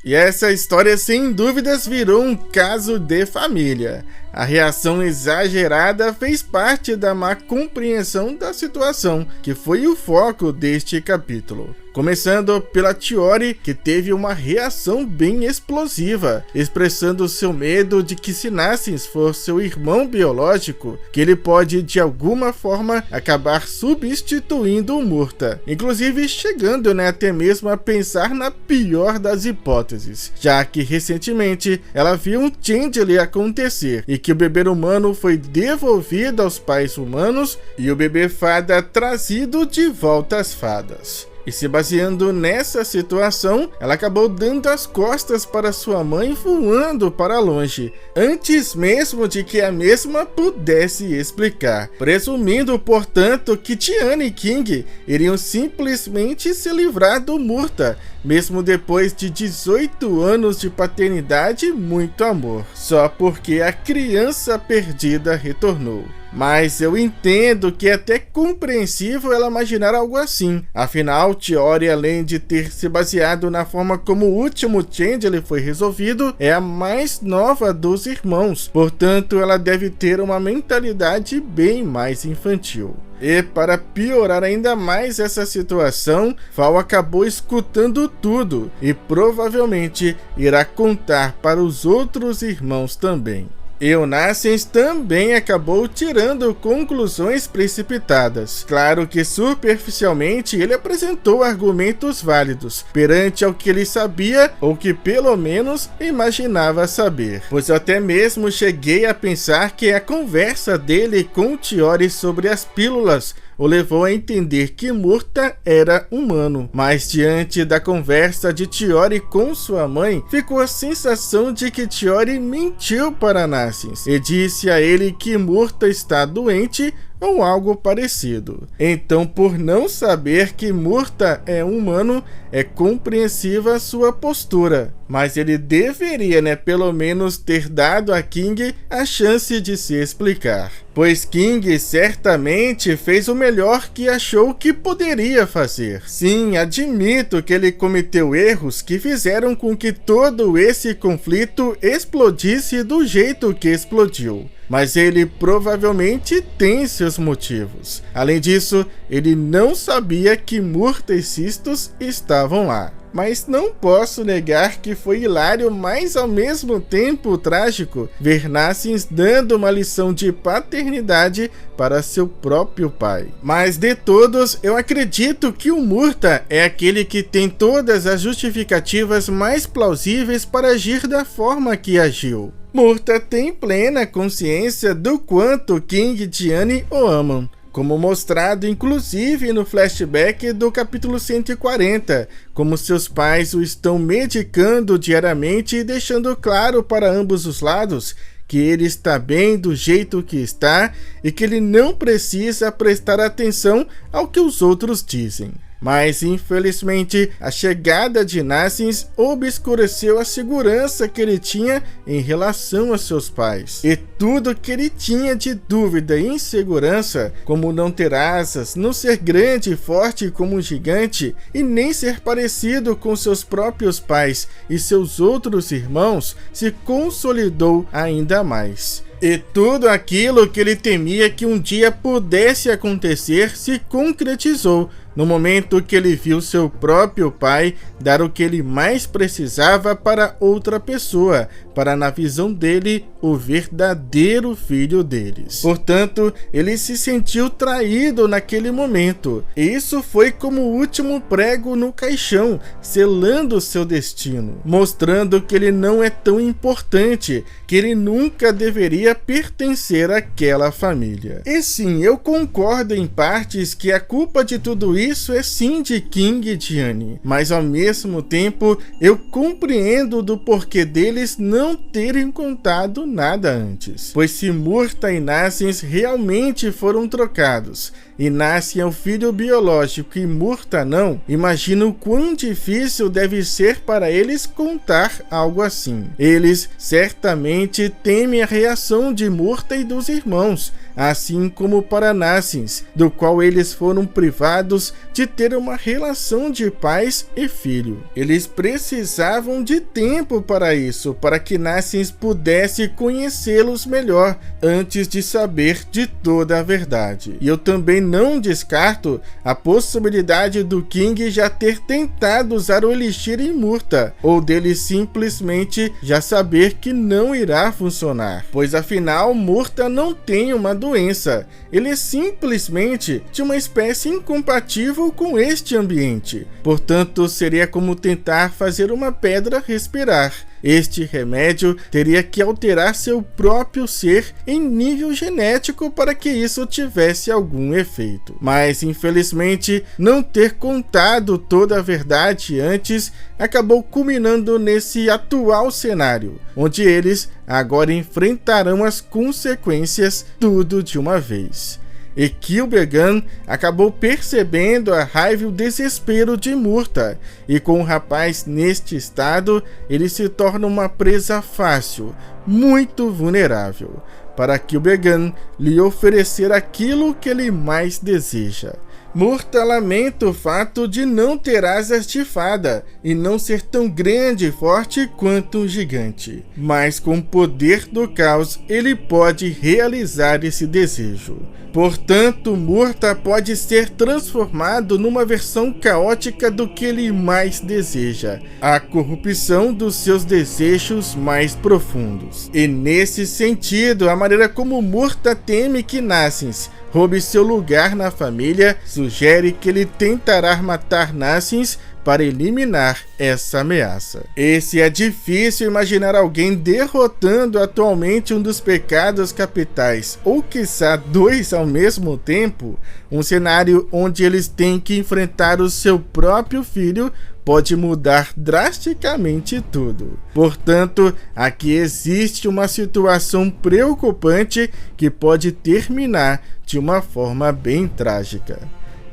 E essa história sem dúvidas virou um caso de família. A reação exagerada fez parte da má compreensão da situação, que foi o foco deste capítulo. Começando pela Chiori, que teve uma reação bem explosiva, expressando seu medo de que se Nassens for seu irmão biológico, que ele pode de alguma forma acabar substituindo o Murta, inclusive chegando até mesmo a pensar na pior das hipóteses, já que recentemente ela viu um changeling acontecer e que o bebê humano foi devolvido aos pais humanos e o bebê fada trazido de volta às fadas. E se baseando nessa situação, ela acabou dando as costas para sua mãe, voando para longe, antes mesmo de que a mesma pudesse explicar, presumindo, portanto, que Tiana e King iriam simplesmente se livrar do Murta, mesmo depois de 18 anos de paternidade e muito amor, só porque a criança perdida retornou. Mas eu entendo que é até compreensível ela imaginar algo assim. Afinal, Chiori, além de ter se baseado na forma como o último changeling foi resolvido, é a mais nova dos irmãos. Portanto, ela deve ter uma mentalidade bem mais infantil. E para piorar ainda mais essa situação, Val acabou escutando tudo e provavelmente irá contar para os outros irmãos também. E o Nassens também acabou tirando conclusões precipitadas. Claro que superficialmente ele apresentou argumentos válidos perante ao que ele sabia ou que pelo menos imaginava saber. Pois eu até mesmo cheguei a pensar que a conversa dele com Chiori sobre as pílulas o levou a entender que Murta era humano, mas diante da conversa de Chiori com sua mãe, ficou a sensação de que Chiori mentiu para Nassens e disse a ele que Murta está doente ou algo parecido. Então, por não saber que Murta é humano, é compreensiva sua postura, mas ele deveria, pelo menos ter dado a King a chance de se explicar, pois King certamente fez o melhor que achou que poderia fazer. Sim, admito que ele cometeu erros que fizeram com que todo esse conflito explodisse do jeito que explodiu, mas ele provavelmente tem seus motivos. Além disso, ele não sabia que Murta e Cistos estavam lá. Mas não posso negar que foi hilário, mas ao mesmo tempo trágico, ver Nassens dando uma lição de paternidade para seu próprio pai. Mas de todos, eu acredito que o Murta é aquele que tem todas as justificativas mais plausíveis para agir da forma que agiu. Murta tem plena consciência do quanto King e Tiana o amam, como mostrado inclusive no flashback do capítulo 140, como seus pais o estão medicando diariamente e deixando claro para ambos os lados que ele está bem do jeito que está e que ele não precisa prestar atenção ao que os outros dizem. Mas, infelizmente, a chegada de Nassens obscureceu a segurança que ele tinha em relação a seus pais. E tudo que ele tinha de dúvida e insegurança, como não ter asas, não ser grande e forte como um gigante, e nem ser parecido com seus próprios pais e seus outros irmãos, se consolidou ainda mais. E tudo aquilo que ele temia que um dia pudesse acontecer se concretizou no momento que ele viu seu próprio pai dar o que ele mais precisava para outra pessoa, para, na visão dele, o verdadeiro filho deles. Portanto, ele se sentiu traído naquele momento. E isso foi como o último prego no caixão, selando seu destino, mostrando que ele não é tão importante, que ele nunca deveria pertencer àquela família. E sim, eu concordo em partes que a culpa de tudo isso é sim de King e Tiana, mas ao mesmo tempo eu compreendo do porquê deles não terem contado nada antes, pois se Murta e Nassens realmente foram trocados, e Nassian o filho biológico e Murta não, imagina o quão difícil deve ser para eles contar algo assim. Eles certamente temem a reação de Murta e dos irmãos, assim como para Nassian, do qual eles foram privados de ter uma relação de pais e filho. Eles precisavam de tempo para isso, para que Nassian pudesse conhecê-los melhor antes de saber de toda a verdade. E eu também não descarto a possibilidade do King já ter tentado usar o Elixir em Murta, ou dele simplesmente já saber que não irá funcionar, pois afinal Murta não tem uma doença, ele é simplesmente de uma espécie incompatível com este ambiente. Portanto, seria como tentar fazer uma pedra respirar. Este remédio teria que alterar seu próprio ser em nível genético para que isso tivesse algum efeito. Mas, infelizmente, não ter contado toda a verdade antes acabou culminando nesse atual cenário, onde eles agora enfrentarão as consequências tudo de uma vez. E Kil'jaeden acabou percebendo a raiva e o desespero de Murta, e com o rapaz neste estado, ele se torna uma presa fácil, muito vulnerável, para Kil'jaeden lhe oferecer aquilo que ele mais deseja. Murta lamenta o fato de não ter asas de fada e não ser tão grande e forte quanto um gigante, mas com o poder do caos ele pode realizar esse desejo. Portanto, Murta pode ser transformado numa versão caótica do que ele mais deseja, a corrupção dos seus desejos mais profundos. E nesse sentido, a maneira como Murta teme que Nassian roube seu lugar na família sugere que ele tentará matar Nassian para eliminar essa ameaça. E se é difícil imaginar alguém derrotando atualmente um dos pecados capitais, ou quiçá dois ao mesmo tempo, um cenário onde eles têm que enfrentar o seu próprio filho pode mudar drasticamente tudo. Portanto, aqui existe uma situação preocupante que pode terminar de uma forma bem trágica.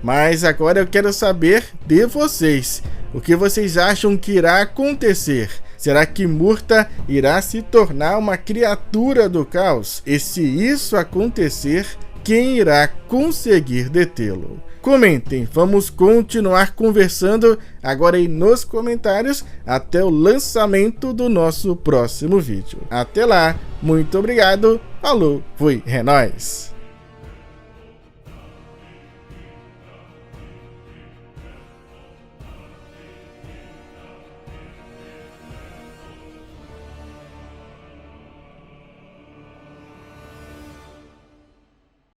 Mas agora eu quero saber de vocês. O que vocês acham que irá acontecer? Será que Murta irá se tornar uma criatura do caos? E se isso acontecer, quem irá conseguir detê-lo? Comentem, vamos continuar conversando agora aí nos comentários até o lançamento do nosso próximo vídeo. Até lá, muito obrigado, falou, fui, é nóis!